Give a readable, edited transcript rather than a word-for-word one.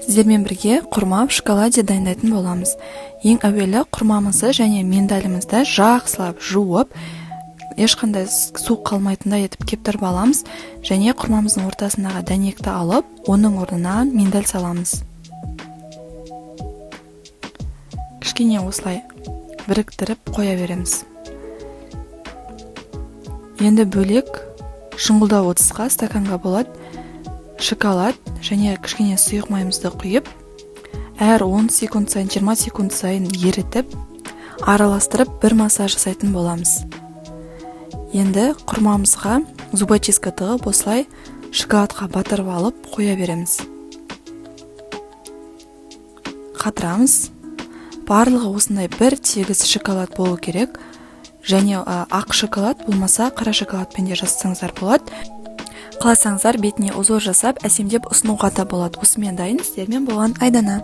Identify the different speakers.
Speaker 1: Сіздермен бірге құрма в шоколаде дайындайтын боламыз. Ең әуелі құрмамызды және миндалімізді жақсылап жуып, ешқандай су қалмайтындай етіп кептіріп аламыз, және құрмамыздың ортасындағы дәнекті алып, оның орнына миндаль саламыз. Кішкене осылай біріктіріп қоя береміз. Енді бөлек шұңғылдау ыдысқа стаканға болады шоколад және кішкене сұйық майымызды құйып, әр 10 секунд сайын, 20 секунд сайын ерітіп, араластырып бір массаж жасайтын боламыз. Енді құрмамызға зубочистка тығып, осылай шоколадқа батырып алып қоя береміз. Қатырамыз. Барлығы осындай бір тегіс шоколад болу керек. Және ақ шоколад болмаса қара шоколадпен де жасасаңыздар болады. Қаласаңыздар бетіне узор жасап, әсемдеп ұсынуға да болады. Осымен дайын. Сіздермен болған Айдана.